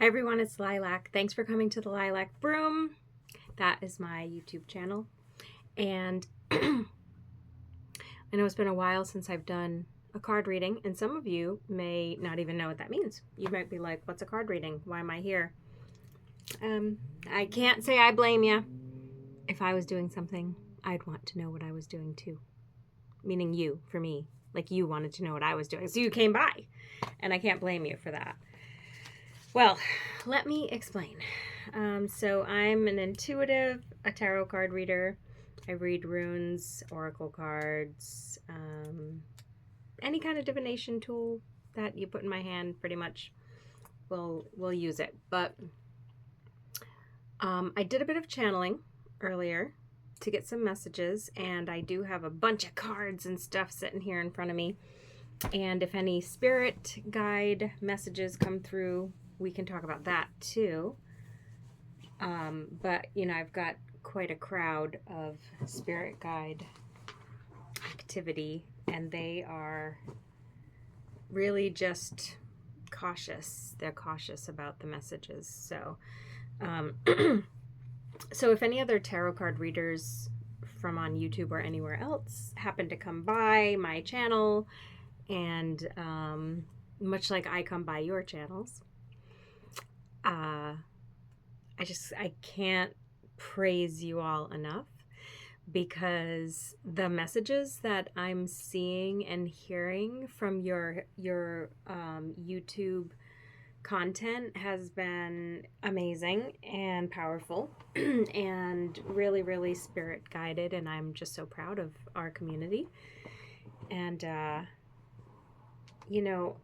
Hi everyone, it's Lilac. Thanks for coming to the Lilac Broom. That is my YouTube channel. And I know it's been a while since I've done a card reading, and some of you may not even know what that means. You might be like, what's a card reading? Why am I here? I can't say I blame you. If I was doing something, I'd want to know what I was doing too. Meaning you, for me. Like you wanted to know what I was doing. So you came by, and I can't blame you for that. Well, let me explain. So I'm an intuitive, a tarot card reader. I read runes, oracle cards, any kind of divination tool that you put in my hand, pretty much we'll use it. But I did a bit of channeling earlier to get some messages, and I do have a bunch of cards and stuff sitting here in front of me. And if any spirit guide messages come through, we can talk about that too. But, you know, I've got quite a crowd of spirit guide activity, and they are really just cautious. They're cautious about the messages. So, so if any other tarot card readers from on YouTube or anywhere else happen to come by my channel, and much like I come by your channels, I can't praise you all enough, because the messages that I'm seeing and hearing from your YouTube content has been amazing and powerful and really, really spirit guided, and I'm just so proud of our community. And you know,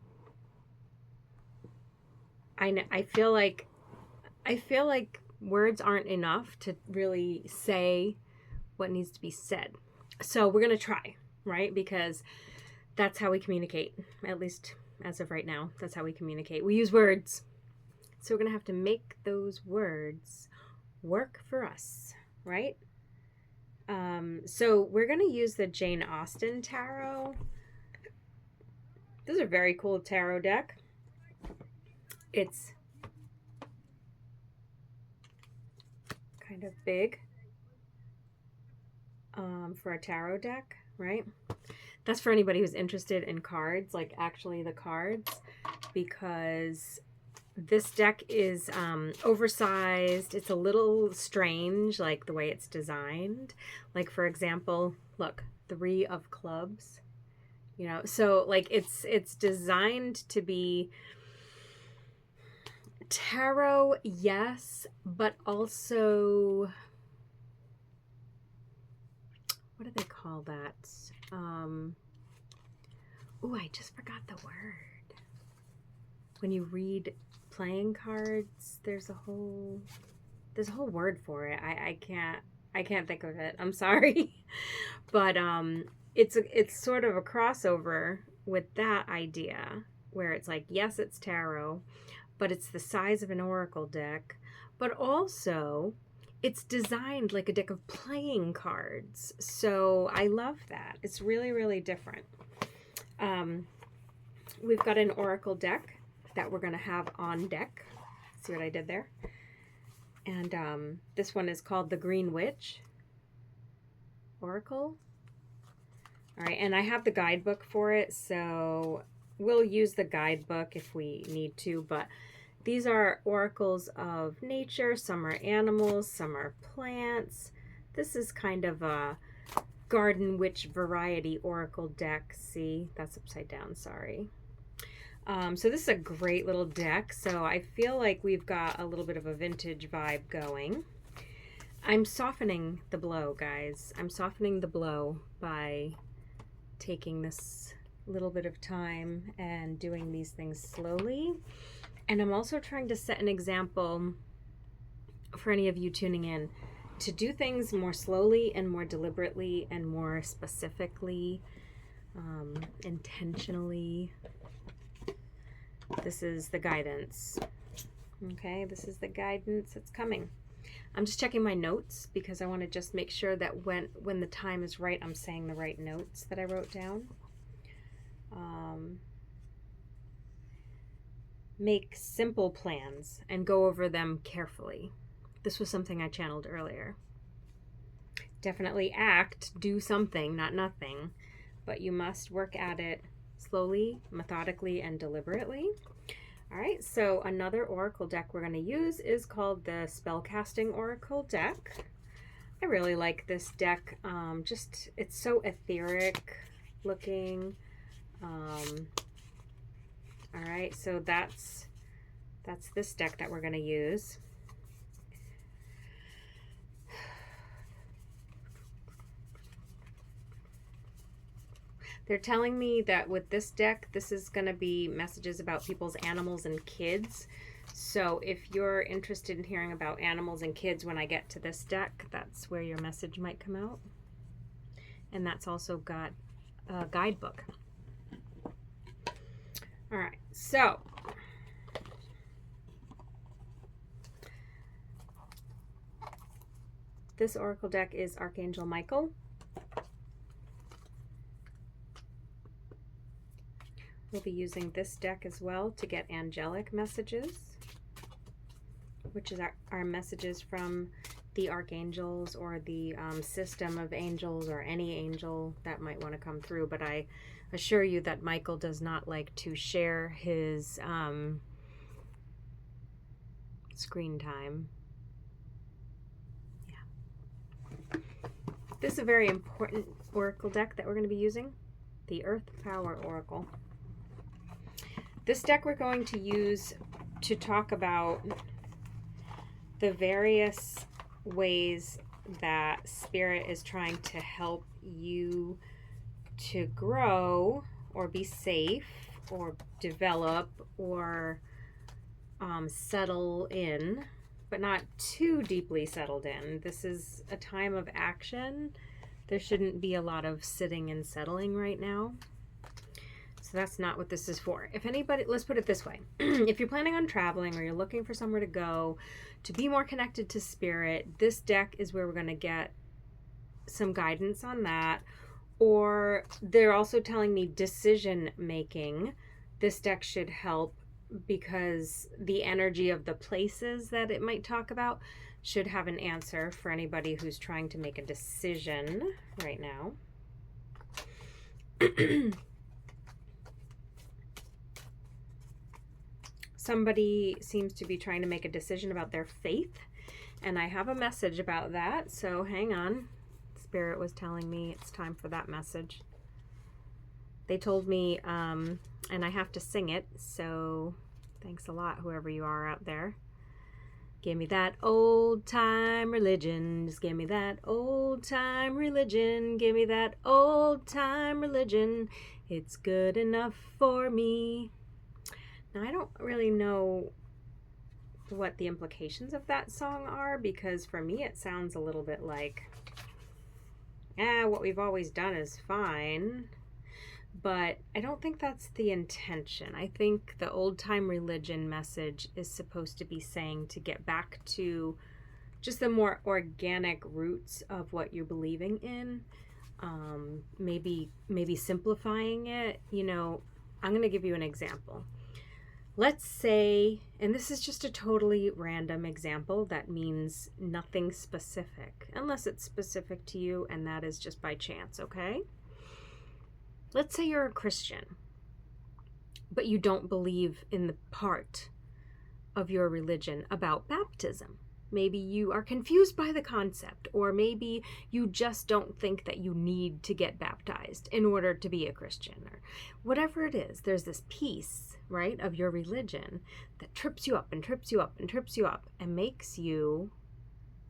I feel like words aren't enough to really say what needs to be said. So we're going to try, right? Because that's how we communicate, at least as of right now. That's how we communicate. We use words. So we're going to have to make those words work for us, right? So we're going to use the Jane Austen Tarot. This is a very cool tarot deck. It's kind of big for a tarot deck, right? That's for anybody who's interested in cards, like actually the cards, because this deck is oversized. It's a little strange, like the way it's designed. Like, for example, look, 3 of clubs, you know, so like it's designed to be tarot, yes, but also, what do they call that? Oh, I just forgot the word. When you read playing cards, there's a whole word for it. I can't think of it. I'm sorry. But it's sort of a crossover with that idea, where it's like, yes, it's tarot, but it's the size of an oracle deck, but also it's designed like a deck of playing cards. So I love that. It's really, really different. We've got an oracle deck that we're going to have on deck. See what I did there? And this one is called the Green Witch Oracle. All right, and I have the guidebook for it, so we'll use the guidebook if we need to, but these are oracles of nature. Some are animals, some are plants. This is kind of a garden witch variety oracle deck. See, that's upside down, sorry. So this is a great little deck. So I feel like we've got a little bit of a vintage vibe going. I'm softening the blow, guys. I'm softening the blow by taking this little bit of time and doing these things slowly. And I'm also trying to set an example for any of you tuning in to do things more slowly and more deliberately and more specifically, intentionally. This is the guidance. Okay, this is the guidance that's coming. I'm just checking my notes because I want to just make sure that when the time is right, I'm saying the right notes that I wrote down. make simple plans and go over them carefully. This was something I channeled earlier. Definitely act, do something, not nothing, but you must work at it slowly, methodically, and deliberately. All right, so another oracle deck we're going to use is called the Spellcasting Oracle deck. I really like this deck. It's so etheric looking. All right, so that's this deck that we're going to use. They're telling me that with this deck, this is going to be messages about people's animals and kids. So if you're interested in hearing about animals and kids when I get to this deck, that's where your message might come out. And that's also got a guidebook. All right, so this oracle deck is Archangel Michael. We'll be using this deck as well to get angelic messages, which is our messages from the archangels or the system of angels or any angel that might want to come through. But I assure you that Michael does not like to share his screen time. Yeah. This is a very important oracle deck that we're going to be using, the Earth Power Oracle. This deck we're going to use to talk about the various ways that Spirit is trying to help you to grow or be safe or develop or settle in, but not too deeply settled in. This is a time of action. There shouldn't be a lot of sitting and settling right now. So that's not what this is for. If anybody, let's put it this way. If you're planning on traveling or you're looking for somewhere to go to be more connected to Spirit, this deck is where we're going to get some guidance on that. Or they're also telling me decision making. This deck should help because the energy of the places that it might talk about should have an answer for anybody who's trying to make a decision right now. Somebody seems to be trying to make a decision about their faith, and I have a message about that, so hang on. Spirit was telling me it's time for that message. They told me, and I have to sing it, so thanks a lot, whoever you are out there. Give me that old-time religion. Just give me that old-time religion. Give me that old-time religion. It's good enough for me. Now, I don't really know what the implications of that song are, because for me it sounds a little bit like, what we've always done is fine. But I don't think that's the intention. I think the old-time religion message is supposed to be saying to get back to just the more organic roots of what you're believing in. Maybe simplifying it. You know, I'm going to give you an example. Let's say, and this is just a totally random example that means nothing specific, unless it's specific to you, and that is just by chance, okay? Let's say you're a Christian, but you don't believe in the part of your religion about baptism. Maybe you are confused by the concept, or maybe you just don't think that you need to get baptized in order to be a Christian, or whatever it is. There's this piece, right, of your religion that trips you up and trips you up and trips you up and makes you,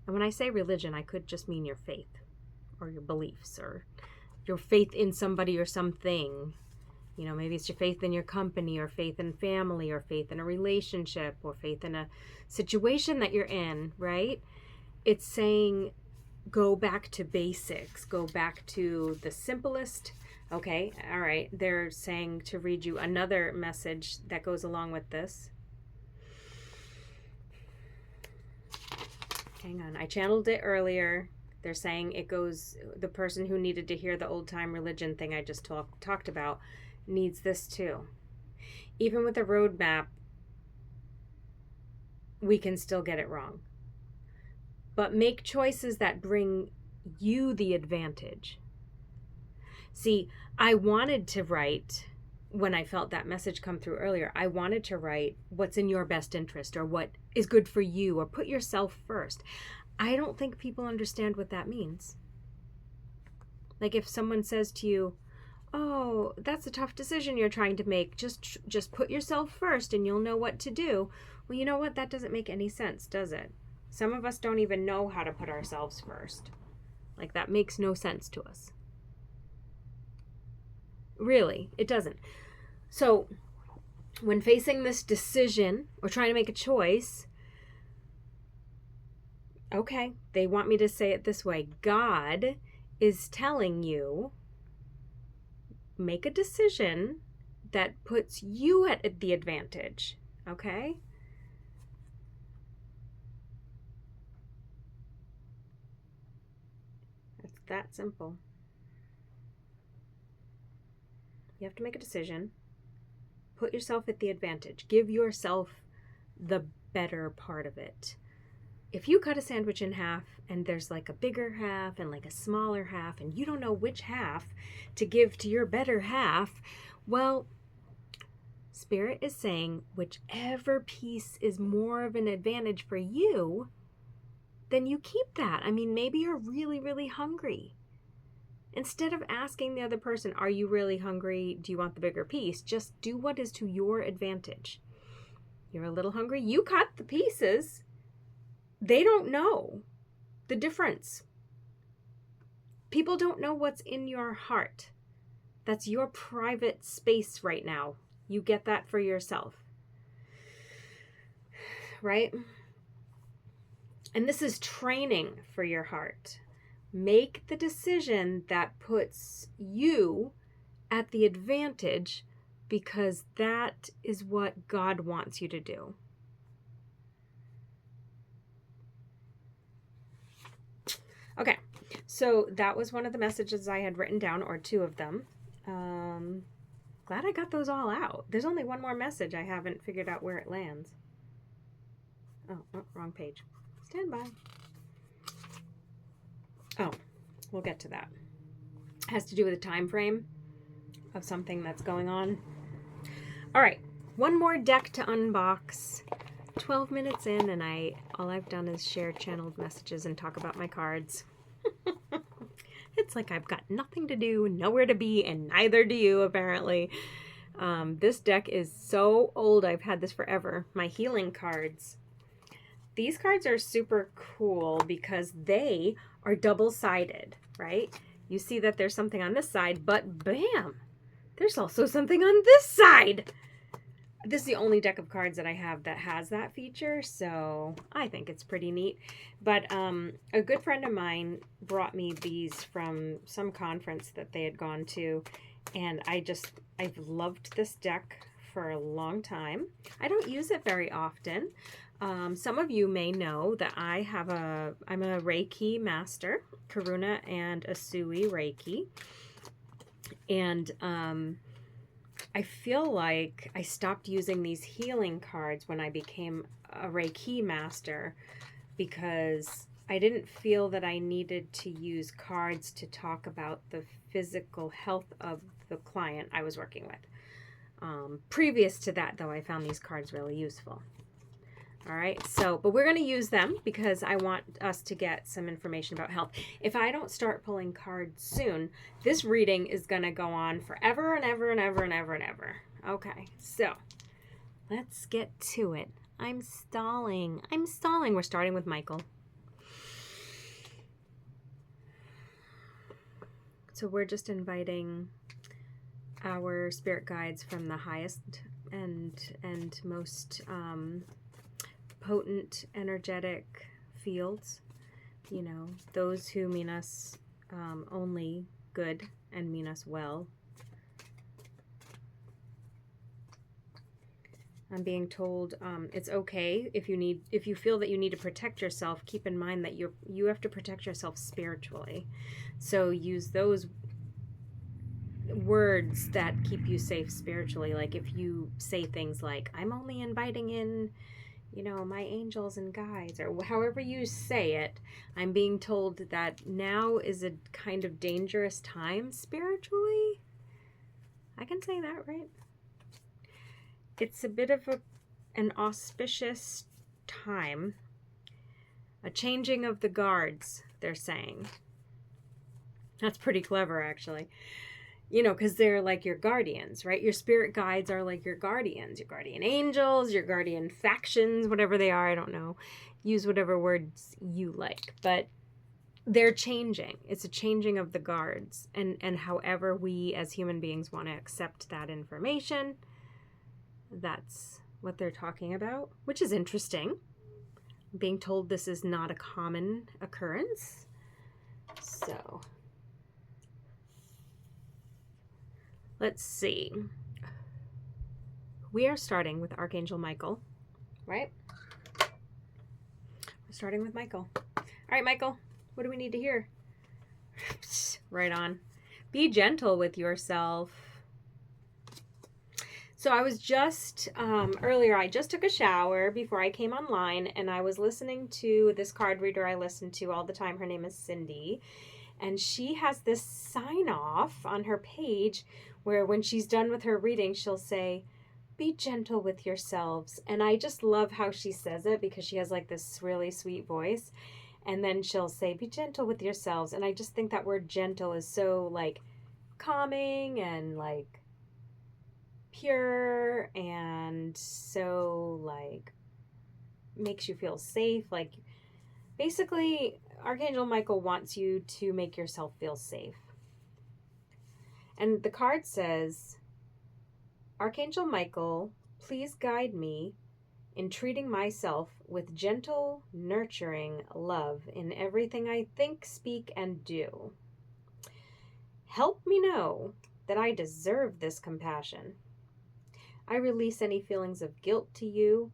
and when I say religion, I could just mean your faith or your beliefs or your faith in somebody or something. You know, maybe it's your faith in your company or faith in family or faith in a relationship or faith in a situation that you're in, right? It's saying go back to basics, go back to the simplest. Okay, all right. They're saying to read you another message that goes along with this. Hang on, I channeled it earlier. They're saying it goes, the person who needed to hear the old-time religion thing I just talked about needs this too. Even with a roadmap, we can still get it wrong. But make choices that bring you the advantage. See, I wanted to write, when I felt that message come through earlier, I wanted to write what's in your best interest or what is good for you or put yourself first. I don't think people understand what that means. Like if someone says to you, "Oh, that's a tough decision you're trying to make. Just put yourself first and you'll know what to do." Well, you know what? That doesn't make any sense, does it? Some of us don't even know how to put ourselves first. Like that makes no sense to us. Really, it doesn't. So, when facing this decision or trying to make a choice, okay, they want me to say it this way. God is telling you, make a decision that puts you at the advantage, okay? It's that simple. You have to make a decision. Put yourself at the advantage. Give yourself the better part of it. If you cut a sandwich in half and there's like a bigger half and like a smaller half and you don't know which half to give to your better half, well, Spirit is saying whichever piece is more of an advantage for you, then you keep that. I mean, maybe you're really, really hungry. Instead of asking the other person, are you really hungry? Do you want the bigger piece? Just do what is to your advantage. You're a little hungry. You cut the pieces. They don't know the difference. People don't know what's in your heart. That's your private space right now. You get that for yourself. Right? And this is training for your heart. Make the decision that puts you at the advantage because that is what God wants you to do. Okay, so that was one of the messages I had written down, or two of them. Glad I got those all out. There's only one more message I haven't figured out where it lands. Oh, wrong page. Stand by. Oh, we'll get to that. It has to do with a time frame of something that's going on. All right, one more deck to unbox. 12 minutes in, and all I've done is share channeled messages and talk about my cards. It's like I've got nothing to do, nowhere to be, and neither do you, apparently. This deck is so old. I've had this forever. My healing cards. These cards are super cool because they are double-sided, right? You see that there's something on this side, but bam! There's also something on this side! This is the only deck of cards that I have that has that feature, so I think it's pretty neat. But a good friend of mine brought me these from some conference that they had gone to, and I've loved this deck for a long time. I don't use it very often. Some of you may know that I'm a Reiki master, Karuna and Asui Reiki, and I feel like I stopped using these healing cards when I became a Reiki master because I didn't feel that I needed to use cards to talk about the physical health of the client I was working with. Previous to that, though, I found these cards really useful. All right, but we're going to use them because I want us to get some information about health. If I don't start pulling cards soon, this reading is going to go on forever and ever and ever and ever and ever. Okay, so let's get to it. I'm stalling. We're starting with Michael. So we're just inviting our spirit guides from the highest and most potent energetic fields, those who mean us only good and mean us well. I'm being told it's okay if you feel that you need to protect yourself. Keep in mind that you have to protect yourself spiritually, so use those words that keep you safe spiritually. Like if you say things like, I'm only inviting in you know, my angels and guides, or however you say it, I'm being told that now is a kind of dangerous time spiritually. I can say that, right? It's a bit of an auspicious time, a changing of the guards, they're saying. That's pretty clever, actually. You know, because they're like your guardians, right? Your spirit guides are like your guardians, your guardian angels, your guardian factions, whatever they are. I don't know. Use whatever words you like. But they're changing. It's a changing of the guards. And however we as human beings want to accept that information, that's what they're talking about, which is interesting. Being told this is not a common occurrence. So let's see. We are starting with Archangel Michael, right? We're starting with Michael. All right, Michael, what do we need to hear? Right on. Be gentle with yourself. So I was just, earlier, I just took a shower before I came online, and I was listening to this card reader I listen to all the time. Her name is Cindy, and she has this sign off on her page where when she's done with her reading, she'll say, be gentle with yourselves. And I just love how she says it because she has like this really sweet voice. And then she'll say, be gentle with yourselves. And I just think that word gentle is so like calming and like pure and so like makes you feel safe. Like basically, Archangel Michael wants you to make yourself feel safe. And the card says, Archangel Michael, please guide me in treating myself with gentle, nurturing love in everything I think, speak, and do. Help me know that I deserve this compassion. I release any feelings of guilt to you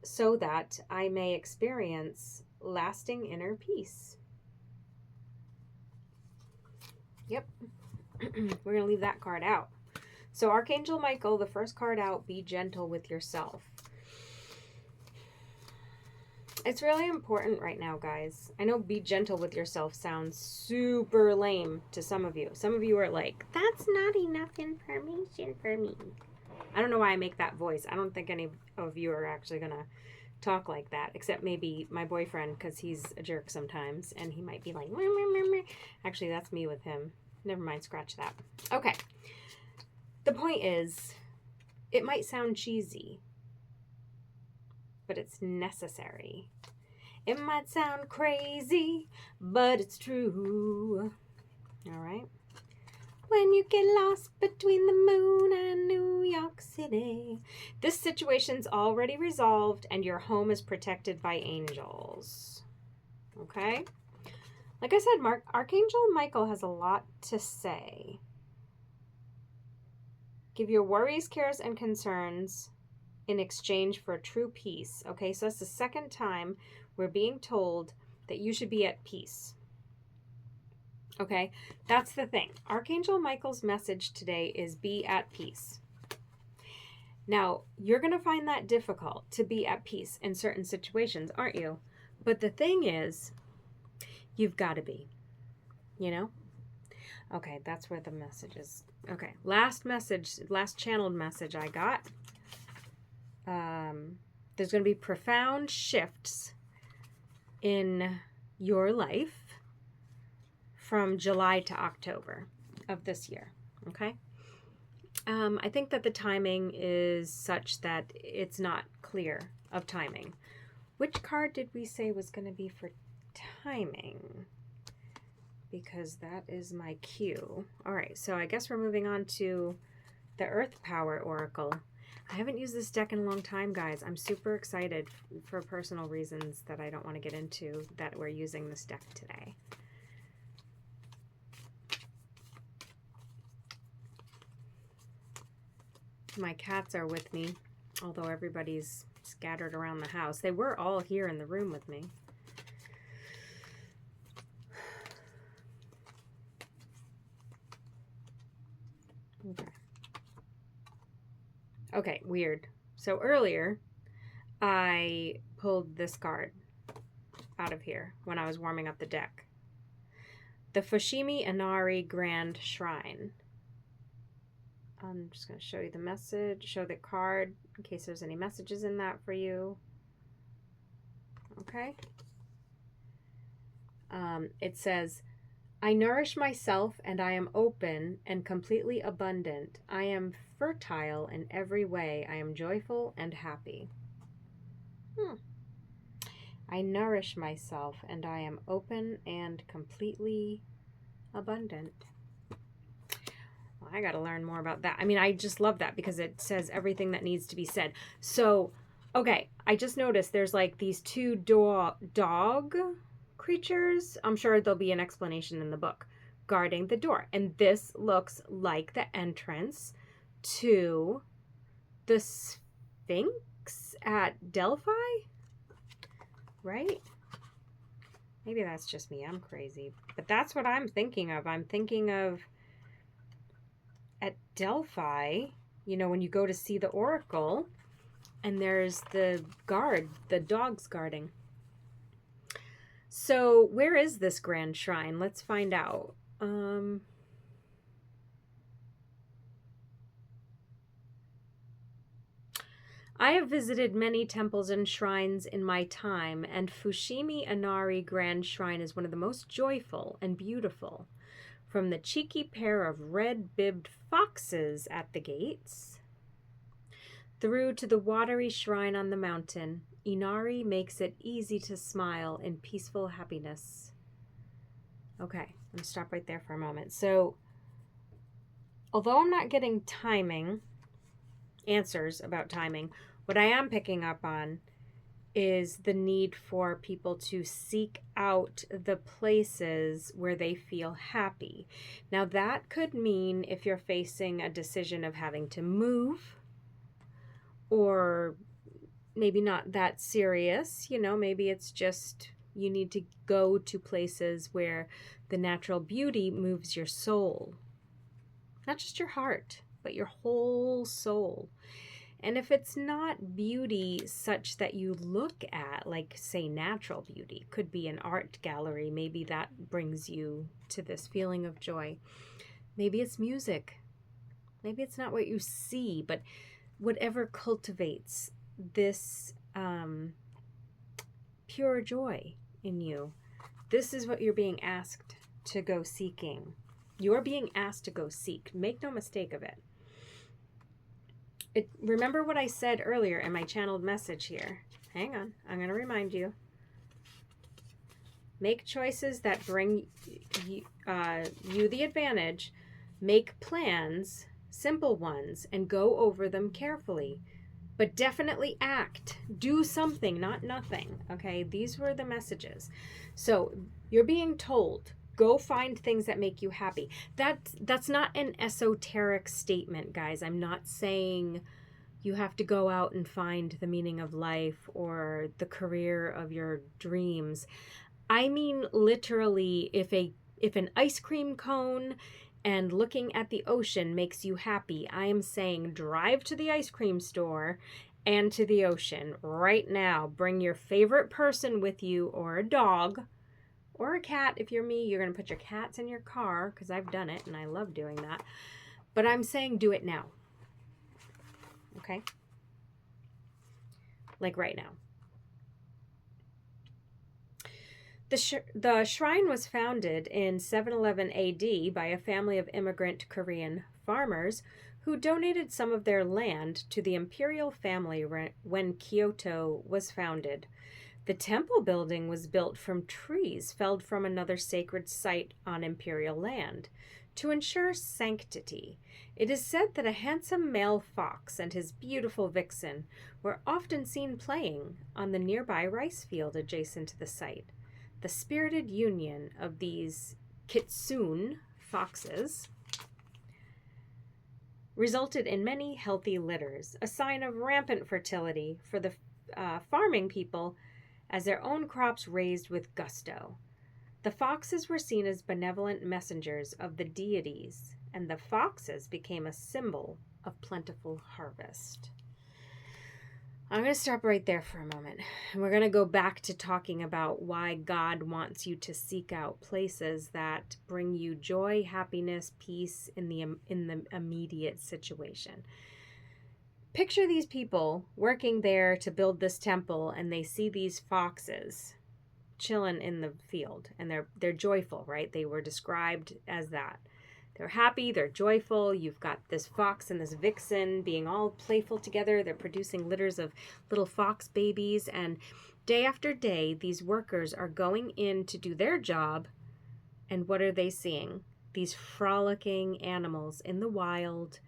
so that I may experience lasting inner peace. Yep. We're going to leave that card out. So Archangel Michael, the first card out, be gentle with yourself. It's really important right now, guys. I know be gentle with yourself sounds super lame to some of you. Some of you are like, that's not enough information for me. I don't know why I make that voice. I don't think any of you are actually going to talk like that, except maybe my boyfriend, because he's a jerk sometimes, and he might be like, meh, meh, meh. Actually, that's me with him. Never mind, scratch that. Okay. The point is, it might sound cheesy, but it's necessary. It might sound crazy, but it's true. All right? When you get lost between the moon and New York City. This situation's already resolved, and your home is protected by angels. Okay? Like I said, Archangel Michael has a lot to say. Give your worries, cares, and concerns in exchange for true peace. Okay, so that's the second time we're being told that you should be at peace. Okay, that's the thing. Archangel Michael's message today is be at peace. Now, you're going to find that difficult to be at peace in certain situations, aren't you? But the thing is, you've got to be, you know? Okay, that's where the message is. Okay, last channeled message I got. There's going to be profound shifts in your life from July to October of this year, okay? I think that the timing is such that it's not clear of timing. Which card did we say was going to be for timing? Because that is my cue. All right, so I guess we're moving on to the Earth Power Oracle. I haven't used this deck in a long time, guys. I'm super excited for personal reasons that I don't want to get into that we're using this deck today. My cats are with me, although everybody's scattered around the house. They were all here in the room with me. Okay. Okay, weird. So earlier, I pulled this card out of here when I was warming up the deck. The Fushimi Inari Grand Shrine. I'm just going to show you the message, show the card in case there's any messages in that for you. Okay. It says, I nourish myself and I am open and completely abundant. I am fertile in every way. I am joyful and happy. I nourish myself and I am open and completely abundant. Well, I got to learn more about that. I mean, I just love that because it says everything that needs to be said. So, okay, I just noticed there's like these two dog creatures. I'm sure there'll be an explanation in the book guarding the door. And this looks like the entrance to the Sphinx at Delphi, right? Maybe that's just me. I'm crazy. But that's what I'm thinking of. I'm thinking of at Delphi, you know, when you go to see the oracle and there's the guard, the dogs guarding. So where is this grand shrine? Let's find out. I have visited many temples and shrines in my time, and Fushimi Inari Grand Shrine is one of the most joyful and beautiful. From the cheeky pair of red-bibbed foxes at the gates, through to the watery shrine on the mountain, Inari makes it easy to smile in peaceful happiness. Okay, I'm going to stop right there for a moment. So, although I'm not getting answers about timing, what I am picking up on is the need for people to seek out the places where they feel happy. Now, that could mean if you're facing a decision of having to move, or maybe not that serious, you know, maybe it's just you need to go to places where the natural beauty moves your soul. Not just your heart, but your whole soul. And if it's not beauty such that you look at, like, say, natural beauty, could be an art gallery, maybe that brings you to this feeling of joy. Maybe it's music. Maybe it's not what you see, but whatever cultivates this pure joy in you. This is what you're being asked to go seeking. You're being asked to go seek. Make no mistake of it. Remember what I said earlier in my channeled message here. Hang on. I'm going to remind you. Make choices that bring you the advantage. Make plans, simple ones, and go over them carefully. But definitely act. Do something, not nothing. Okay? These were the messages. So you're being told, go find things that make you happy. That's not an esoteric statement, guys. I'm not saying you have to go out and find the meaning of life or the career of your dreams. I mean, literally, if an ice cream cone and looking at the ocean makes you happy, I am saying drive to the ice cream store and to the ocean right now. Bring your favorite person with you, or a dog, or a cat. If you're me, you're going to put your cats in your car, because I've done it and I love doing that. But I'm saying do it now. Okay? Like right now. The shrine was founded in 711 AD by a family of immigrant Korean farmers who donated some of their land to the imperial family when Kyoto was founded. The temple building was built from trees felled from another sacred site on imperial land to ensure sanctity. It is said that a handsome male fox and his beautiful vixen were often seen playing on the nearby rice field adjacent to the site. The spirited union of these kitsune foxes resulted in many healthy litters, a sign of rampant fertility for the farming people as their own crops raised with gusto. The foxes were seen as benevolent messengers of the deities, and the foxes became a symbol of plentiful harvest. I'm going to stop right there for a moment. And we're going to go back to talking about why God wants you to seek out places that bring you joy, happiness, peace in the immediate situation. Picture these people working there to build this temple, and they see these foxes chilling in the field, and they're joyful, right? They were described as that. They're happy, they're joyful. You've got this fox and this vixen being all playful together. They're producing litters of little fox babies. And day after day, these workers are going in to do their job. And what are they seeing? These frolicking animals in the wild.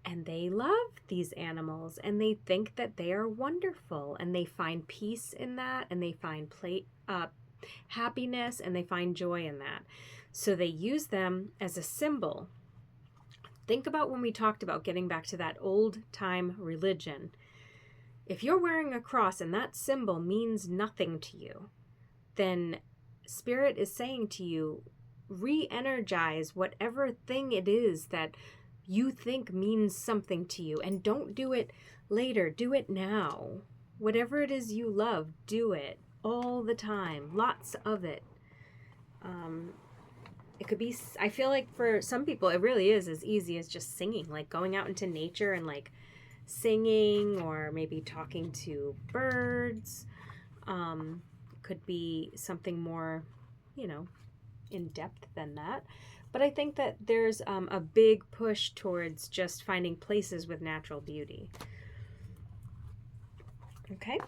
And they love these animals. And they think that they are wonderful. And they find peace in that. And they find happiness. And they find joy in that. So they use them as a symbol. Think about when we talked about getting back to that old time religion. If you're wearing a cross and that symbol means nothing to you, then Spirit is saying to you, re-energize whatever thing it is that you think means something to you. And don't do it later. Do it now. Whatever it is you love, do it all the time. Lots of it. It could be, I feel like for some people, it really is as easy as just singing, like going out into nature and like singing, or maybe talking to birds. Could be something more, in depth than that. But I think that there's a big push towards just finding places with natural beauty. Okay.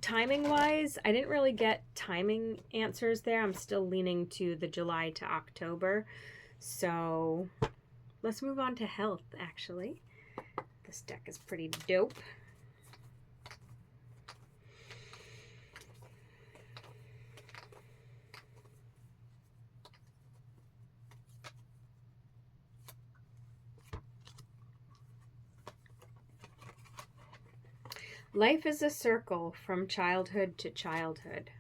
Timing wise, I didn't really get timing answers there. I'm still leaning to the July to October. So let's move on to health, actually. This deck is pretty dope. Life is a circle from childhood to childhood.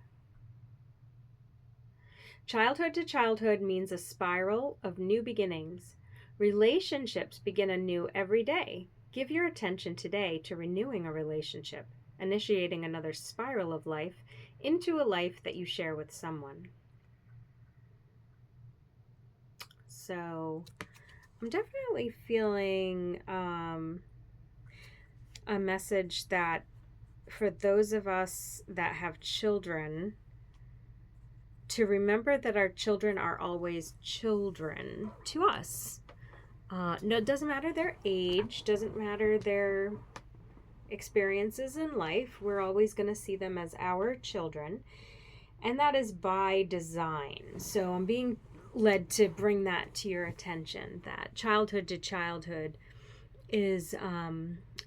Childhood to childhood means a spiral of new beginnings. Relationships begin anew every day. Give your attention today to renewing a relationship, initiating another spiral of life into a life that you share with someone. So I'm definitely feeling a message that for those of us that have children, to remember that our children are always children to us. No, it doesn't matter their age, doesn't matter their experiences in life. We're always going to see them as our children. And that is by design. So I'm being led to bring that to your attention, that childhood to childhood is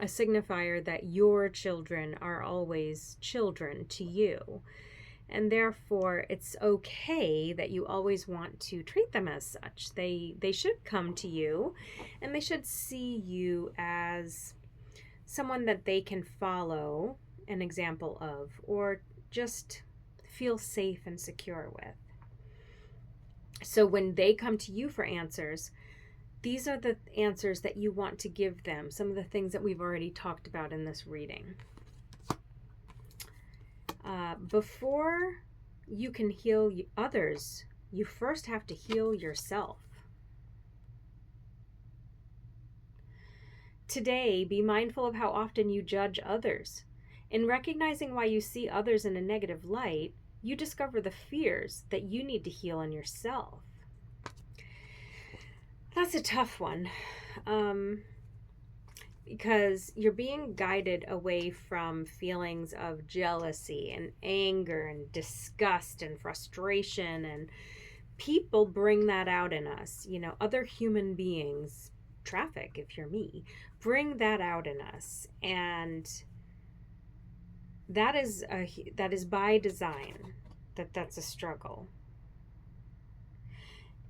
a signifier that your children are always children to you. And therefore, it's okay that you always want to treat them as such. They should come to you, and they should see you as someone that they can follow an example of, or just feel safe and secure with. So when they come to you for answers, these are the answers that you want to give them. Some of the things that we've already talked about in this reading. Before you can heal others, you first have to heal yourself. Today, be mindful of how often you judge others. In recognizing why you see others in a negative light, you discover the fears that you need to heal in yourself. That's a tough one. Because you're being guided away from feelings of jealousy and anger and disgust and frustration, and people bring that out in us. Other human beings, traffic if you're me, bring that out in us, and that is by design. That's a struggle.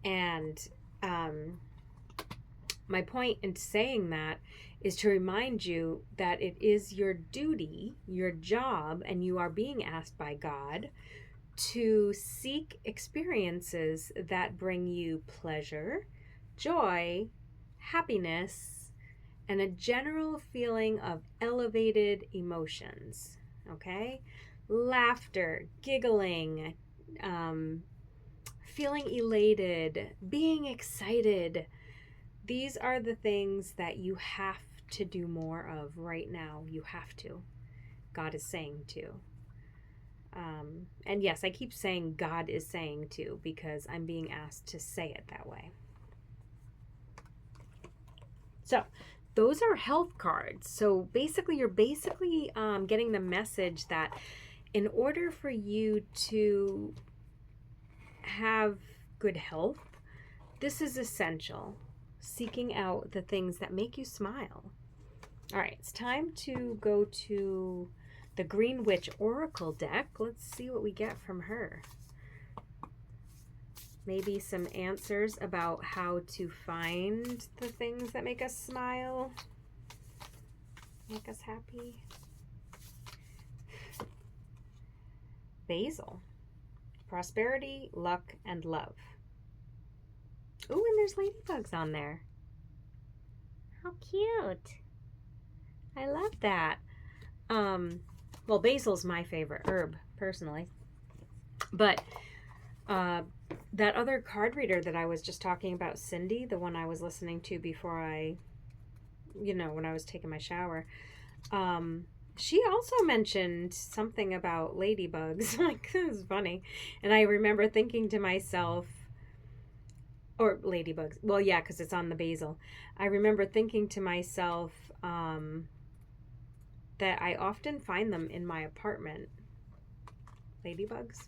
And my point in saying that is to remind you that it is your duty, your job, and you are being asked by God to seek experiences that bring you pleasure, joy, happiness, and a general feeling of elevated emotions. Okay? Laughter, giggling, feeling elated, being excited. These are the things that you have to do more of right now. You have to. God is saying to. And yes, I keep saying God is saying to because I'm being asked to say it that way. So those are health cards. So basically, you're getting the message that in order for you to have good health, this is essential. Seeking out the things that make you smile. All right, it's time to go to the Green Witch Oracle deck. Let's see what we get from her. Maybe some answers about how to find the things that make us smile, make us happy. Basil. Prosperity, luck, and love. Ooh, and there's ladybugs on there. How cute. I love that. Well, basil's my favorite herb, personally. But that other card reader that I was just talking about, Cindy, the one I was listening to before when I was taking my shower, she also mentioned something about ladybugs. Like, this is funny. And I remember thinking to myself, or ladybugs. Well, yeah, because it's on the basil. I remember thinking to myself that I often find them in my apartment. Ladybugs.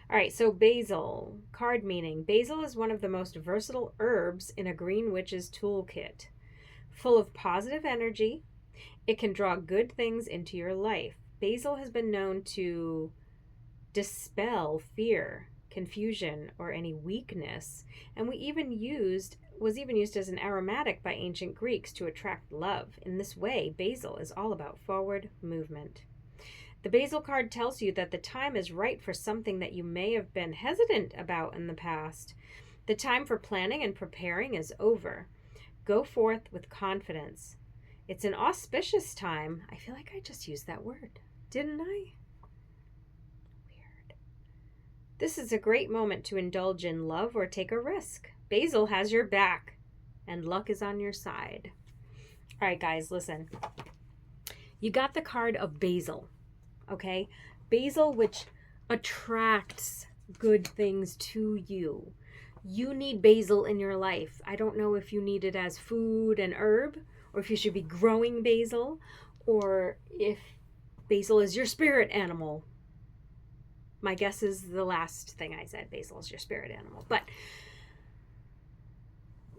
All right, so basil, card meaning. Basil is one of the most versatile herbs in a green witch's toolkit. Full of positive energy, it can draw good things into your life. Basil has been known to dispel fear, confusion, or any weakness, and was even used as an aromatic by ancient Greeks to attract love. In this way, basil is all about forward movement. The basil card tells you that the time is right for something that you may have been hesitant about in the past. The time for planning and preparing is over. Go forth with confidence. It's an auspicious time. I feel like I just used that word, didn't I? Weird. This is a great moment to indulge in love or take a risk. Basil has your back, and luck is on your side. All right, guys, listen. You got the card of basil, okay? Basil, which attracts good things to you. You need basil in your life. I don't know if you need it as food and herb, or if you should be growing basil, or if basil is your spirit animal. My guess is the last thing I said, basil is your spirit animal. But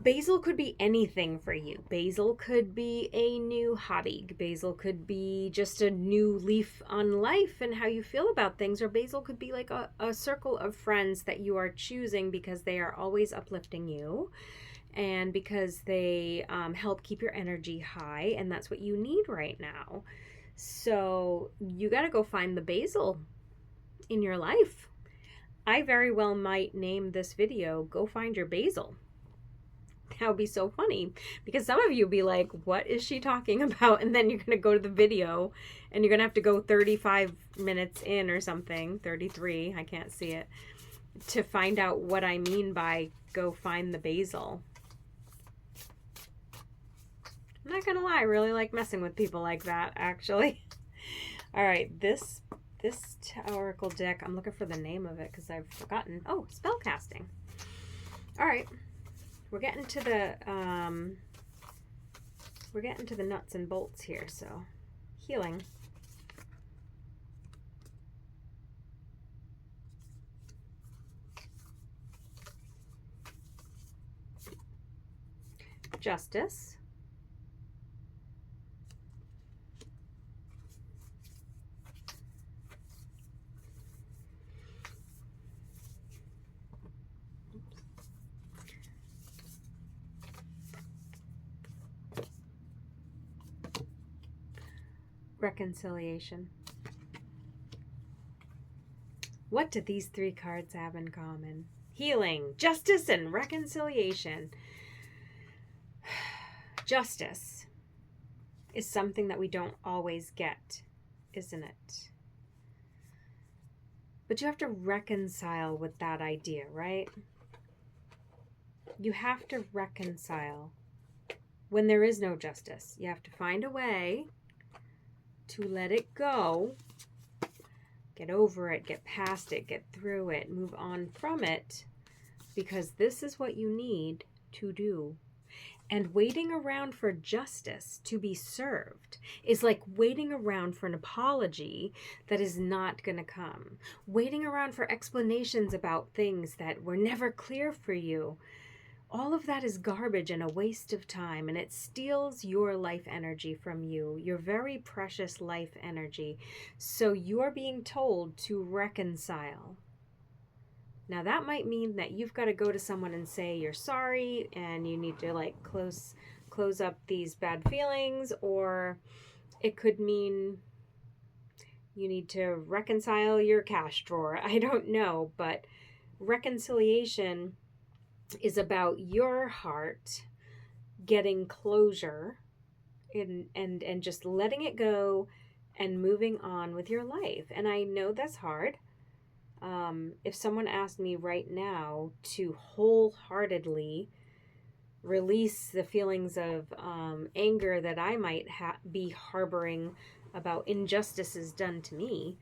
basil could be anything for you. Basil could be a new hobby. Basil could be just a new leaf on life and how you feel about things. Or basil could be like a circle of friends that you are choosing because they are always uplifting you and because they help keep your energy high. And that's what you need right now. So you got to go find the basil in your life. I very well might name this video, Go Find Your Basil. That would be so funny because some of you be like, what is she talking about? And then you're going to go to the video and you're going to have to go 35 minutes in or something, 33, I can't see it, to find out what I mean by go find the basil. I'm not going to lie, I really like messing with people like that, actually. All right, this oracle deck, I'm looking for the name of it because I've forgotten. Oh, spellcasting. All right. We're getting to the nuts and bolts here, so healing. Justice. Reconciliation. What do these three cards have in common? Healing, justice, and reconciliation. Justice is something that we don't always get, isn't it? But you have to reconcile with that idea, right? You have to reconcile when there is no justice. You have to find a way to let it go, get over it, get past it, get through it, move on from it, because this is what you need to do. And waiting around for justice to be served is like waiting around for an apology that is not going to come. Waiting around for explanations about things that were never clear for you. All of that is garbage and a waste of time, and it steals your life energy from you, your very precious life energy. So you're being told to reconcile. Now that might mean that you've got to go to someone and say you're sorry and you need to like close up these bad feelings, or it could mean you need to reconcile your cash drawer. I don't know, but reconciliation is about your heart getting closure and just letting it go and moving on with your life. And I know that's hard. If someone asked me right now to wholeheartedly release the feelings of anger that I might be harboring about injustices done to me,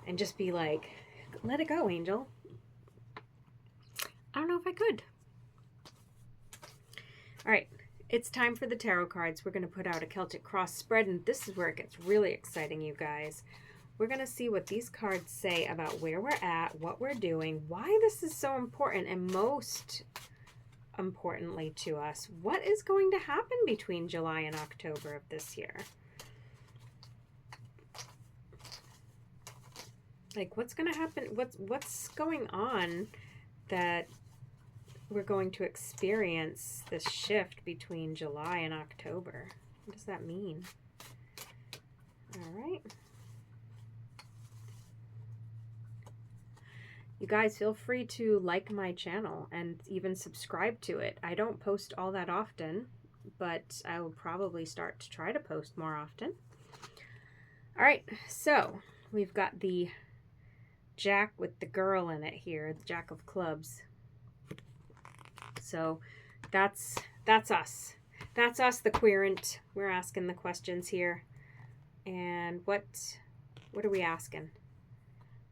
and just be like, let it go, Angel, I don't know if I could. All right, it's time for the tarot cards. We're going to put out a Celtic cross spread, and this is where it gets really exciting, you guys. We're going to see what these cards say about where we're at, what we're doing, why this is so important, and most importantly to us, what is going to happen between July and October of this year. Like, what's going to happen? What's going on that we're going to experience this shift between July and October? What does that mean? All right. You guys, feel free to like my channel and even subscribe to it. I don't post all that often, but I will probably start to try to post more often. All right, so we've got the Jack with the girl in it here, the Jack of Clubs. So that's us. That's us, the querent. We're asking the questions here. And what are we asking?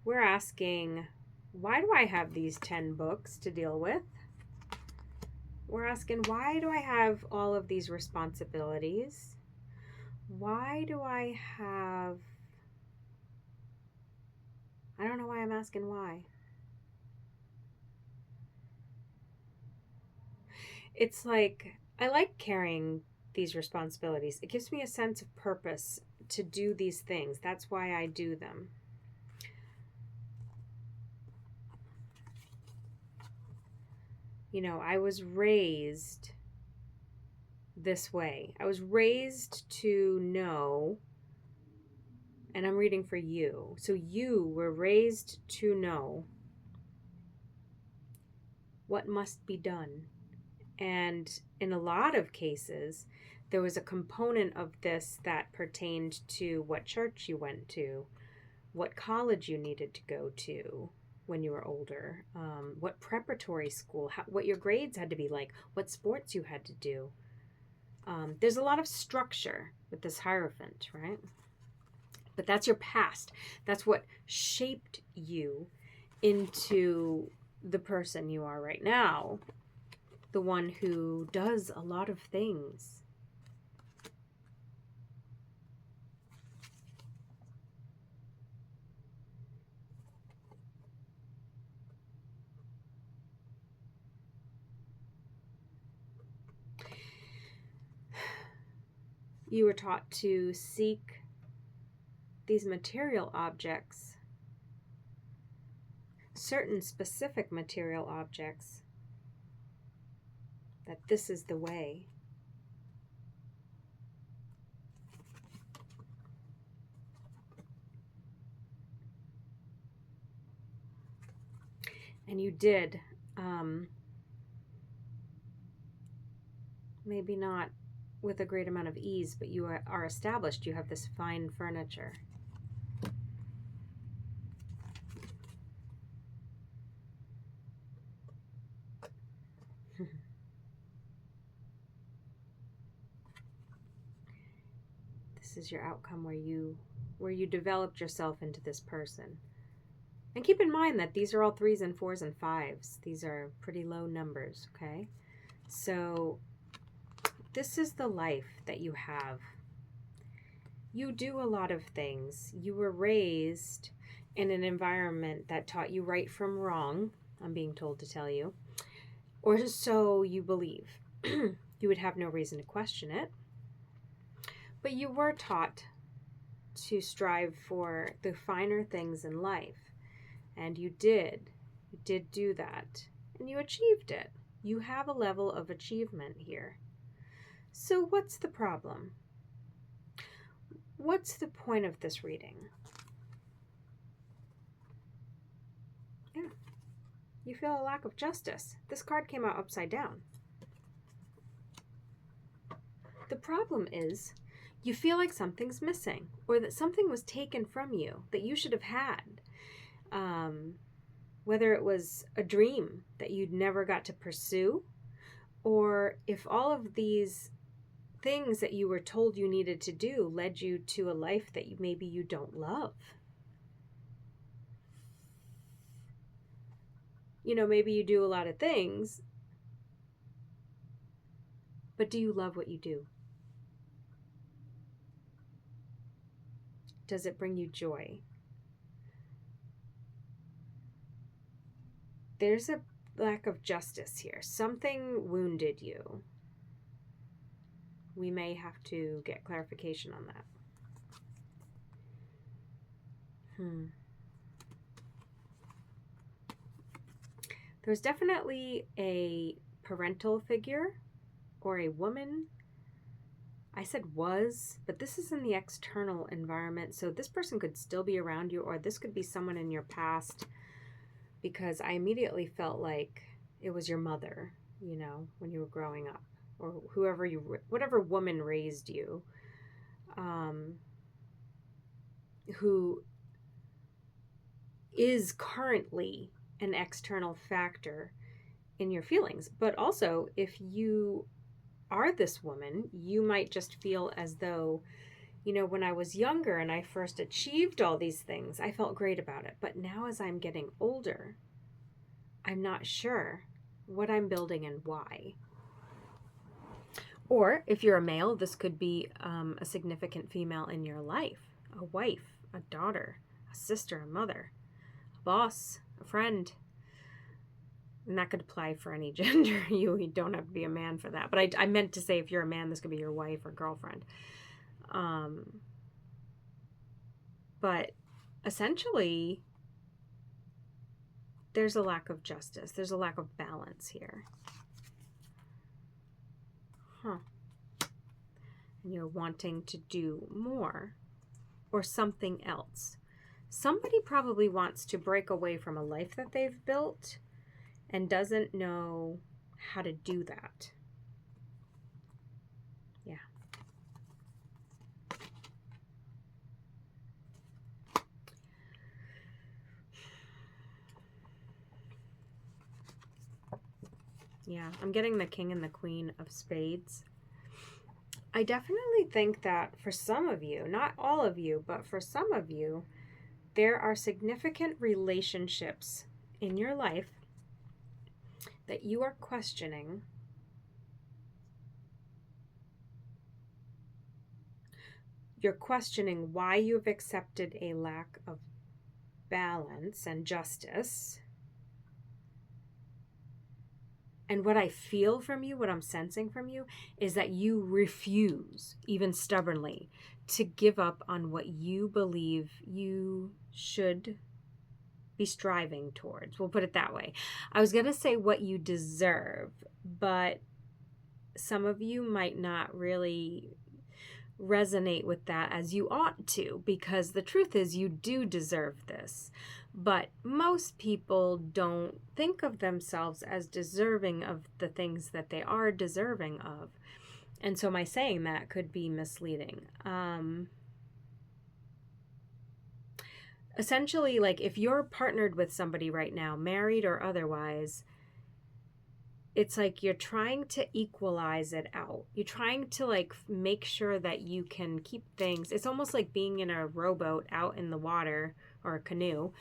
We're asking, why do I have these 10 books to deal with? We're asking, why do I have all of these responsibilities? Why do I have... I don't know why I'm asking why. It's like, I like carrying these responsibilities. It gives me a sense of purpose to do these things. That's why I do them. You know, I was raised this way. I was raised to know, and I'm reading for you. So you were raised to know what must be done. And in a lot of cases, there was a component of this that pertained to what church you went to, what college you needed to go to when you were older, what preparatory school, what your grades had to be like, what sports you had to do. There's a lot of structure with this Hierophant, right? But that's your past. That's what shaped you into the person you are right now. The one who does a lot of things. You were taught to seek these material objects, certain specific material objects, that this is the way. And you did, maybe not with a great amount of ease, but you are established. You have this fine furniture. This is your outcome where you developed yourself into this person. And keep in mind that these are all 3s and 4s and 5s. These are pretty low numbers, okay? So this is the life that you have. You do a lot of things. You were raised in an environment that taught you right from wrong, I'm being told to tell you, or so you believe. You would have no reason to question it. But you were taught to strive for the finer things in life. And you did. You did do that. And you achieved it. You have a level of achievement here. So what's the problem? What's the point of this reading? Yeah. You feel a lack of justice. This card came out upside down. The problem is you feel like something's missing, or that something was taken from you that you should have had. Whether it was a dream that you'd never got to pursue, or if all of these things that you were told you needed to do led you to a life that maybe you don't love. You know, maybe you do a lot of things, but do you love what you do? Does it bring you joy? There's a lack of justice here. Something wounded you. We may have to get clarification on that. There's definitely a parental figure or a woman. I said was, but this is in the external environment. So this person could still be around you, or this could be someone in your past, because I immediately felt like it was your mother, you know, when you were growing up, or whatever woman raised you, who is currently an external factor in your feelings. But also, if you are this woman, you might just feel as though, you know, when I was younger and I first achieved all these things, I felt great about it. But now as I'm getting older, I'm not sure what I'm building and why. Or if you're a male, this could be a significant female in your life, a wife, a daughter, a sister, a mother, a boss, a friend. And that could apply for any gender. You don't have to be a man for that. But I meant to say, if you're a man, this could be your wife or girlfriend. But essentially, there's a lack of justice. There's a lack of balance here. And you're wanting to do more or something else. Somebody probably wants to break away from a life that they've built and doesn't know how to do that. Yeah. Yeah, I'm getting the King and the Queen of Spades. I definitely think that for some of you, not all of you, but for some of you, there are significant relationships in your life that you are questioning. You're questioning why you've accepted a lack of balance and justice. And what I feel from you, what I'm sensing from you, is that you refuse, even stubbornly, to give up on what you believe you should be striving towards. We'll put it that way. I was going to say what you deserve, but some of you might not really resonate with that as you ought to, because the truth is you do deserve this. But most people don't think of themselves as deserving of the things that they are deserving of. And so my saying that could be misleading. Essentially, like if you're partnered with somebody right now, married or otherwise, it's like you're trying to equalize it out. You're trying to like make sure that you can keep things. It's almost like being in a rowboat out in the water or a canoe,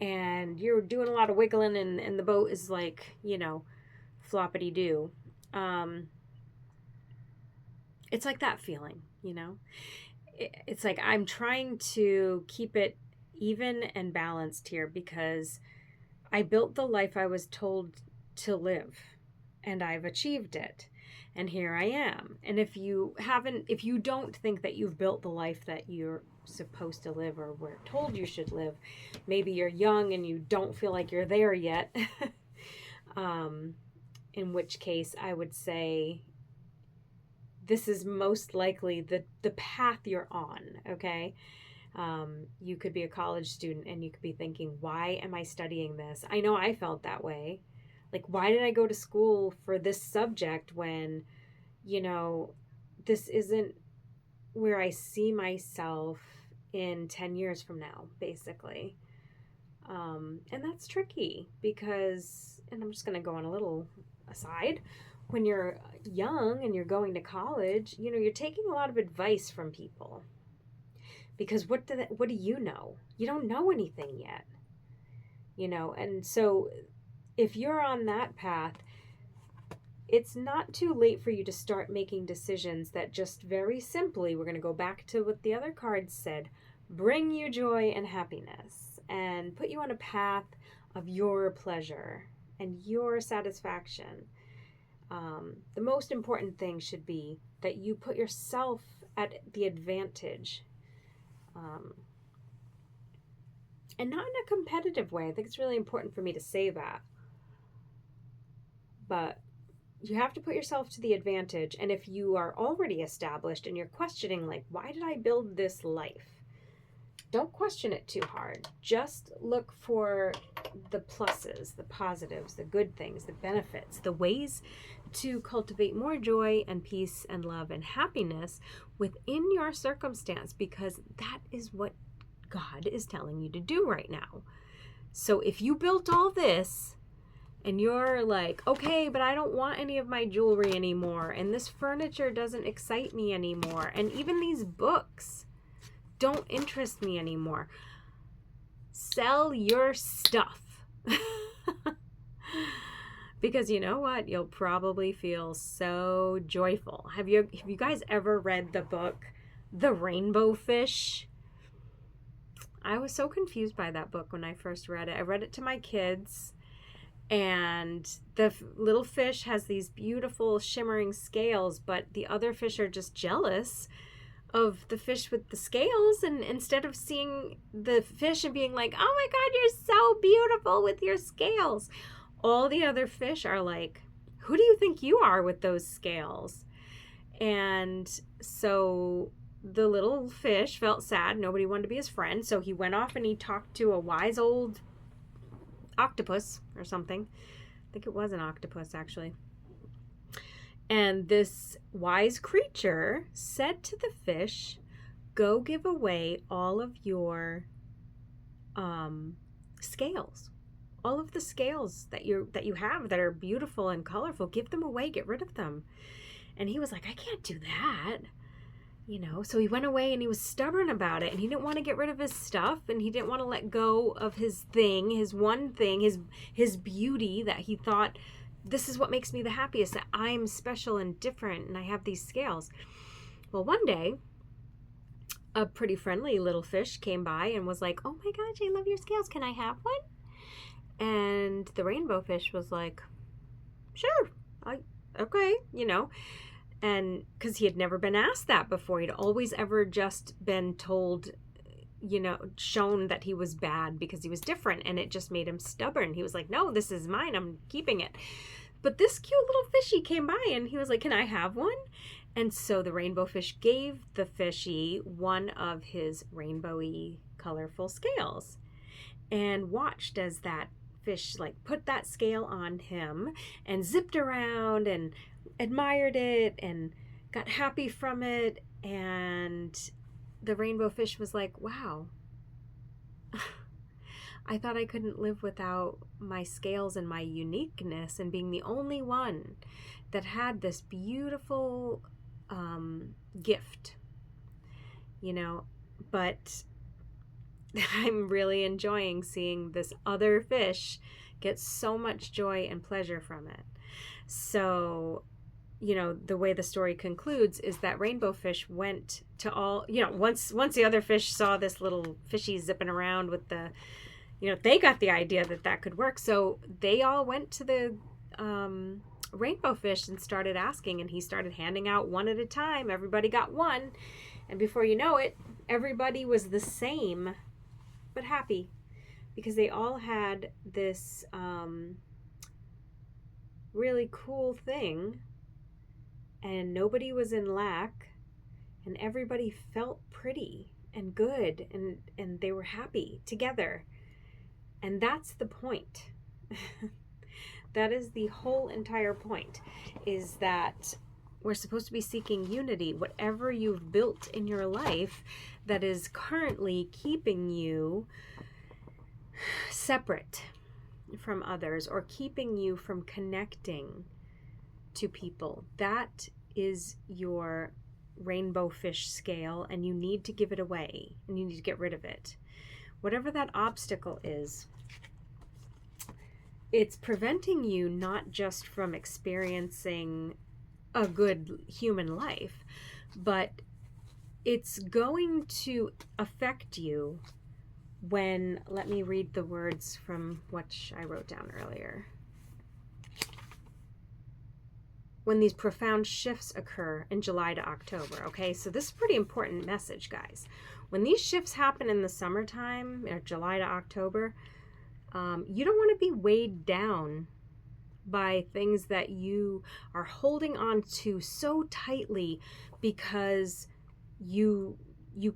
and you're doing a lot of wiggling, and the boat is like, floppity doo. It's like that feeling, It's like I'm trying to keep it even and balanced here because I built the life I was told to live, and I've achieved it. And here I am. And if you don't think that you've built the life that you're supposed to live or were told you should live, maybe you're young and you don't feel like you're there yet. In which case I would say this is most likely the path you're on, okay? You could be a college student and you could be thinking, why am I studying this? I know I felt that way. Like, why did I go to school for this subject when, this isn't where I see myself in 10 years from now, basically. And that's tricky because, and I'm just going to go on a little aside, when you're young and you're going to college, you're taking a lot of advice from people. Because what do you know? You don't know anything yet. And so if you're on that path, it's not too late for you to start making decisions that just very simply, we're going to go back to what the other cards said, bring you joy and happiness and put you on a path of your pleasure and your satisfaction. The most important thing should be that you put yourself at the advantage, and not in a competitive way. I think it's really important for me to say that. But you have to put yourself to the advantage. And if you are already established and you're questioning, like, why did I build this life? Don't question it too hard. Just look for the pluses, the positives, the good things, the benefits, the ways to cultivate more joy and peace and love and happiness within your circumstance, because that is what God is telling you to do right now. So if you built all this and you're like, okay, but I don't want any of my jewelry anymore, and this furniture doesn't excite me anymore, and even these books don't interest me anymore, sell your stuff. Because you know what? You'll probably feel so joyful. Have you guys ever read the book The Rainbow Fish? I was so confused by that book when I first read it. I read it to my kids, and the little fish has these beautiful shimmering scales, but the other fish are just jealous of the fish with the scales, and instead of seeing the fish and being like, oh my God, you're so beautiful with your scales, all the other fish are like, who do you think you are with those scales? And so the little fish felt sad. Nobody wanted to be his friend. So he went off and he talked to a wise old octopus or something. I think it was an octopus, actually. And this wise creature said to the fish, go give away all of your scales. All of the scales that you have that are beautiful and colorful, give them away, get rid of them. And he was like, I can't do that. So he went away and he was stubborn about it, and he didn't want to get rid of his stuff, and he didn't want to let go of his thing, his one thing, his beauty that he thought, this is what makes me the happiest, that I'm special and different and I have these scales. Well, one day, a pretty friendly little fish came by and was like, oh my gosh, I love your scales. Can I have one? And the rainbow fish was like, sure, okay, and because he had never been asked that before. He'd always ever just been told, shown that he was bad because he was different, and it just made him stubborn. He was like, no, this is mine, I'm keeping it. But this cute little fishy came by and he was like, can I have one? And so the rainbow fish gave the fishy one of his rainbowy colorful scales, and watched as that fish put that scale on him and zipped around and admired it and got happy from it, and the rainbow fish was like, wow, I thought I couldn't live without my scales and my uniqueness and being the only one that had this beautiful gift, you know, but I'm really enjoying seeing this other fish get so much joy and pleasure from it. So, you know, the way the story concludes is that rainbow fish went to all, you know, once the other fish saw this little fishy zipping around with the, you know, they got the idea that that could work. So they all went to the rainbow fish and started asking, and he started handing out one at a time. Everybody got one. And before you know it, everybody was the same, but happy, because they all had this really cool thing, and nobody was in lack, and everybody felt pretty and good, and they were happy together. And that's the point. That is the whole entire point, is that we're supposed to be seeking unity. Whatever you've built in your life that is currently keeping you separate from others or keeping you from connecting to people, that is your rainbow fish scale, and you need to give it away, and you need to get rid of it. Whatever that obstacle is, it's preventing you not just from experiencing a good human life, but it's going to affect you when, let me read the words from what I wrote down earlier. When these profound shifts occur in July to October. Okay, so this is a pretty important message, guys. When these shifts happen in the summertime, or July to October, you don't want to be weighed down by things that you are holding on to so tightly because you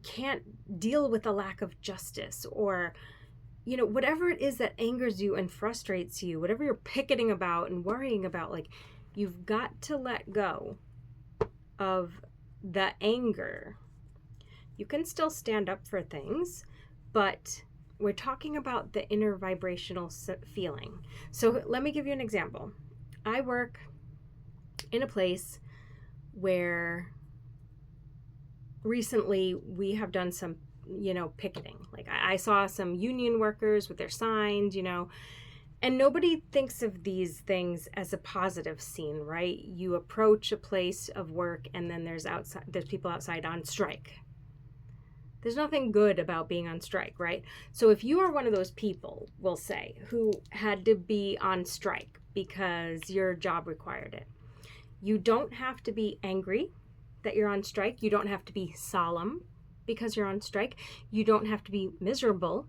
can't deal with a lack of justice, or, you know, whatever it is that angers you and frustrates you, whatever you're picketing about and worrying about, like, you've got to let go of the anger. You can still stand up for things, but we're talking about the inner vibrational feeling. So let me give you an example. I work in a place where recently we have done some, you know, picketing. Like I saw some union workers with their signs, you know, and nobody thinks of these things as a positive scene, right? You approach a place of work and then there's people outside on strike. There's nothing good about being on strike, right? So if you are one of those people, we'll say, who had to be on strike because your job required it, you don't have to be angry that you're on strike. You don't have to be solemn because you're on strike. You don't have to be miserable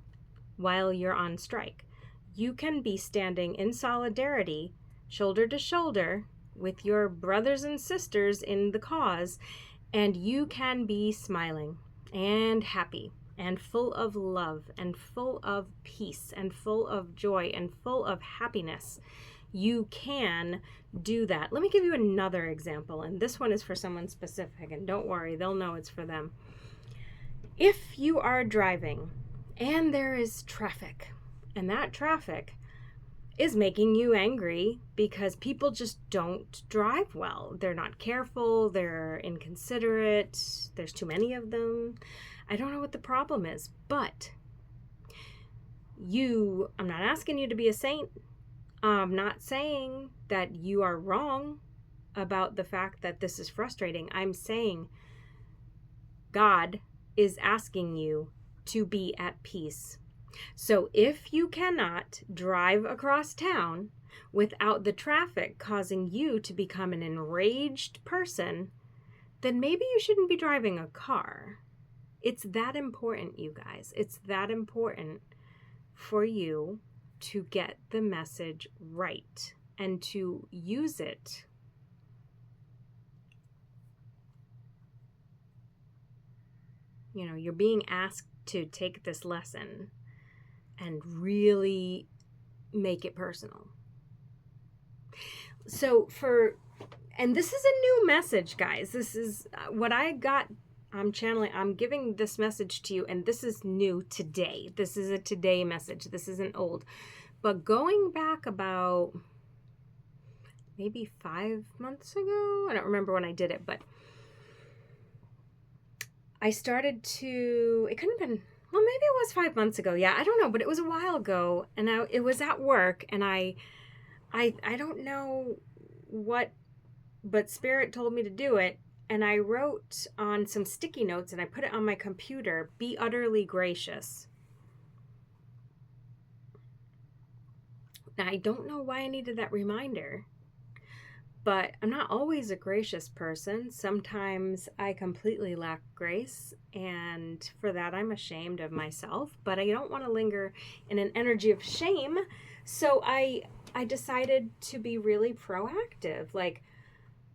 while you're on strike. You can be standing in solidarity, shoulder to shoulder, with your brothers and sisters in the cause, and you can be smiling and happy and full of love and full of peace and full of joy and full of happiness. You can do that. Let me give you another example, and this one is for someone specific, and don't worry, they'll know it's for them. If you are driving and there is traffic, and that traffic is making you angry because people just don't drive well. They're not careful, they're inconsiderate, there's too many of them. I don't know what the problem is, but I'm not asking you to be a saint. I'm not saying that you are wrong about the fact that this is frustrating. I'm saying God is asking you to be at peace. So if you cannot drive across town without the traffic causing you to become an enraged person, then maybe you shouldn't be driving a car. It's that important, you guys. It's that important for you to get the message right and to use it. You know, you're being asked to take this lesson and really make it personal. So for and this is a new message, guys. This is what I got. I'm channeling, I'm giving this message to you, and this is new today. This is a today message. This isn't old. But going back about maybe 5 months ago, I don't remember when I did it, but I started to, it couldn't have been, well, maybe it was 5 months ago. Yeah, I don't know, but it was a while ago, and it was at work, and I don't know what, but Spirit told me to do it. And I wrote on some sticky notes and I put it on my computer, be utterly gracious. Now, I don't know why I needed that reminder, but I'm not always a gracious person. Sometimes I completely lack grace, and for that I'm ashamed of myself, but I don't want to linger in an energy of shame. So I decided to be really proactive. Like,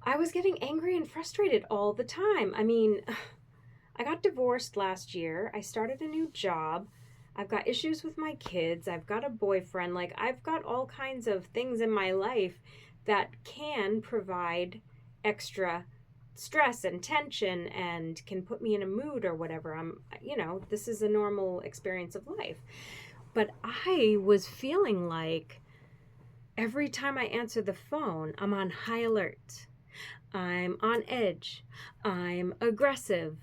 I was getting angry and frustrated all the time. I mean, I got divorced last year. I started a new job. I've got issues with my kids. I've got a boyfriend. Like, I've got all kinds of things in my life that can provide extra stress and tension and can put me in a mood or whatever. This is a normal experience of life. But I was feeling like every time I answer the phone, I'm on high alert. I'm on edge. I'm aggressive,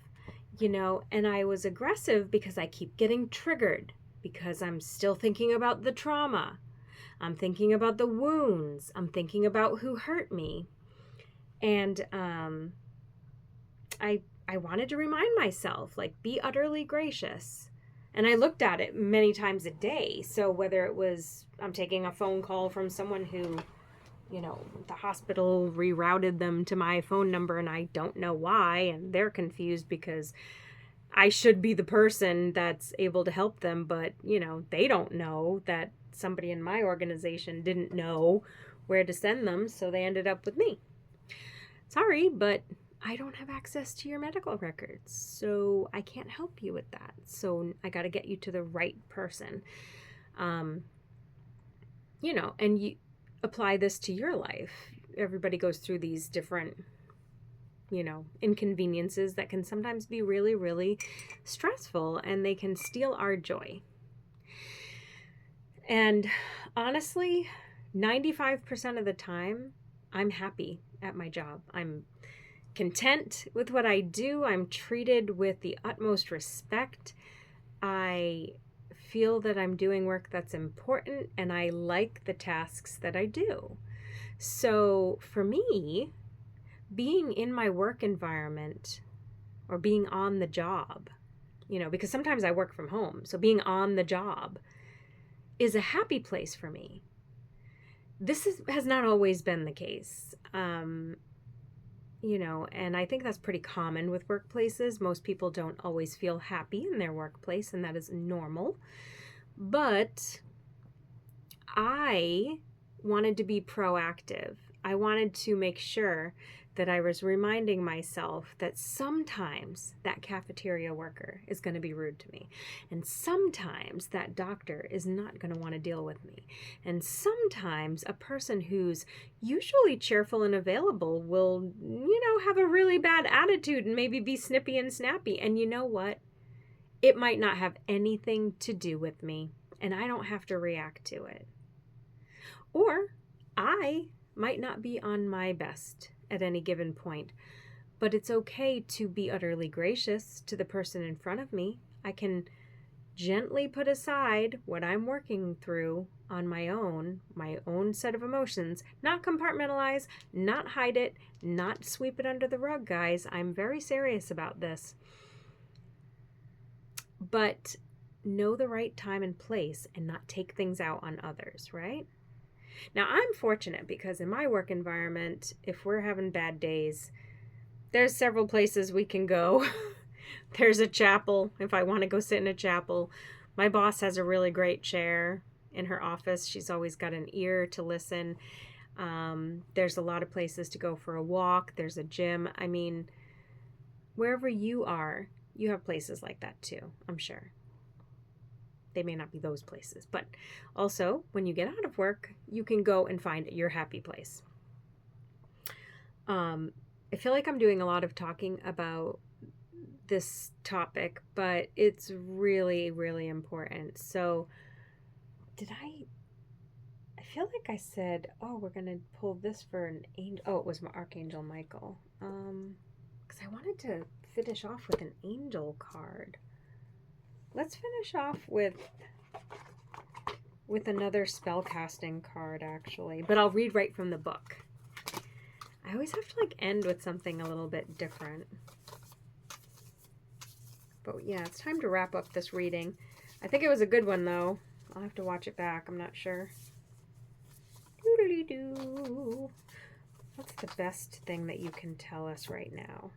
and I was aggressive because I keep getting triggered because I'm still thinking about the trauma. I'm thinking about the wounds. I'm thinking about who hurt me. And I wanted to remind myself, like, be utterly gracious. And I looked at it many times a day. So whether it was I'm taking a phone call from someone who, the hospital rerouted them to my phone number and I don't know why, and they're confused because I should be the person that's able to help them, but, they don't know that somebody in my organization didn't know where to send them, so they ended up with me. Sorry, but I don't have access to your medical records, so I can't help you with that. So I got to get you to the right person. And you apply this to your life. Everybody goes through these different, inconveniences that can sometimes be really, really stressful, and they can steal our joy. And honestly, 95% of the time, I'm happy at my job. I'm content with what I do. I'm treated with the utmost respect. I feel that I'm doing work that's important, and I like the tasks that I do. So for me, being in my work environment or being on the job, because sometimes I work from home, so being on the job is a happy place for me. This has not always been the case. And I think that's pretty common with workplaces. Most people don't always feel happy in their workplace, and that is normal. But I wanted to be proactive. I wanted to make sure that I was reminding myself that sometimes that cafeteria worker is going to be rude to me. And sometimes that doctor is not going to want to deal with me. And sometimes a person who's usually cheerful and available will, have a really bad attitude and maybe be snippy and snappy. And you know what? It might not have anything to do with me, and I don't have to react to it. Or I might not be on my best at any given point, but it's okay to be utterly gracious to the person in front of me. I can gently put aside what I'm working through on my own set of emotions, not compartmentalize, not hide it, not sweep it under the rug, guys. I'm very serious about this. But know the right time and place and not take things out on others, right? Now, I'm fortunate because in my work environment, if we're having bad days, there's several places we can go. There's a chapel if I want to go sit in a chapel. My boss has a really great chair in her office. She's always got an ear to listen. There's a lot of places to go for a walk. There's a gym. I mean, wherever you are, you have places like that too, I'm sure. They may not be those places, but also when you get out of work, you can go and find your happy place. I feel like I'm doing a lot of talking about this topic, but it's really, really important. So, did I feel like I said, oh, we're going to pull this for an angel. Oh, it was my Archangel Michael. Because I wanted to finish off with an angel card. Let's finish off with another spellcasting card, actually. But I'll read right from the book. I always have to, like, end with something a little bit different. But yeah, it's time to wrap up this reading. I think it was a good one, though. I'll have to watch it back. I'm not sure. Doodly-doo. What's the best thing that you can tell us right now?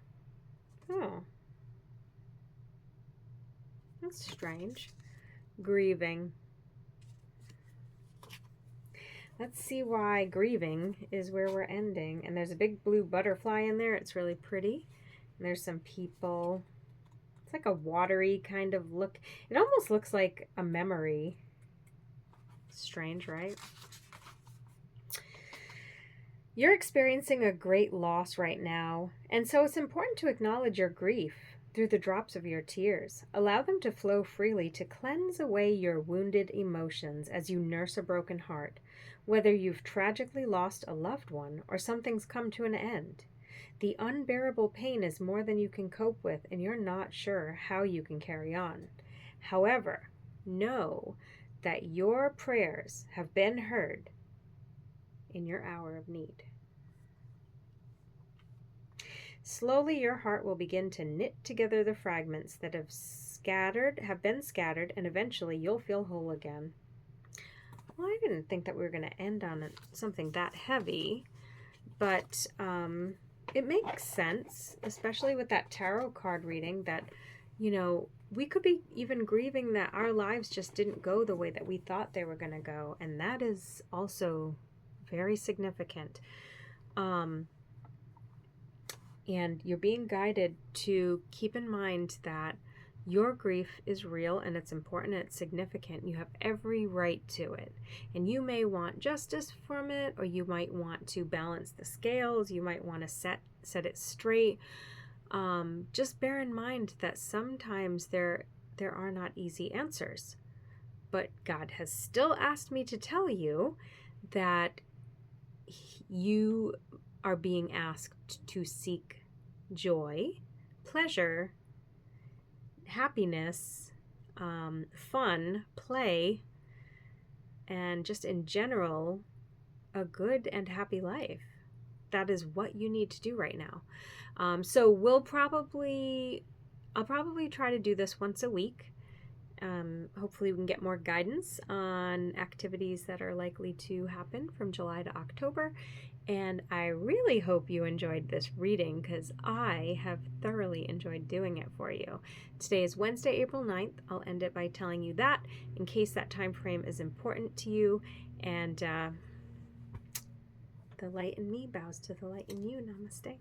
Oh. That's strange. Grieving. Let's see why grieving is where we're ending. And there's a big blue butterfly in there. It's really pretty. And there's some people. It's like a watery kind of look. It almost looks like a memory. Strange, right? You're experiencing a great loss right now, and so it's important to acknowledge your grief through the drops of your tears. Allow them to flow freely to cleanse away your wounded emotions as you nurse a broken heart, whether you've tragically lost a loved one or something's come to an end. The unbearable pain is more than you can cope with, and you're not sure how you can carry on. However, know that your prayers have been heard in your hour of need. Slowly your heart will begin to knit together the fragments that have been scattered, and eventually you'll feel whole again. Well, I didn't think that we were going to end on something that heavy, but it makes sense, especially with that tarot card reading, that, you know, we could be even grieving that our lives just didn't go the way that we thought they were going to go, and that is also very significant. And you're being guided to keep in mind that your grief is real and it's important and it's significant. You have every right to it. And you may want justice from it, or you might want to balance the scales. You might want to set it straight. Just bear in mind that sometimes there are not easy answers. But God has still asked me to tell you that you are being asked to seek joy, pleasure, happiness, fun, play, and just in general, a good and happy life. That is what you need to do right now. So I'll probably try to do this once a week. Hopefully we can get more guidance on activities that are likely to happen from July to October. And I really hope you enjoyed this reading, because I have thoroughly enjoyed doing it for you. Today is Wednesday, April 9th. I'll end it by telling you that in case that time frame is important to you. And the light in me bows to the light in you. Namaste.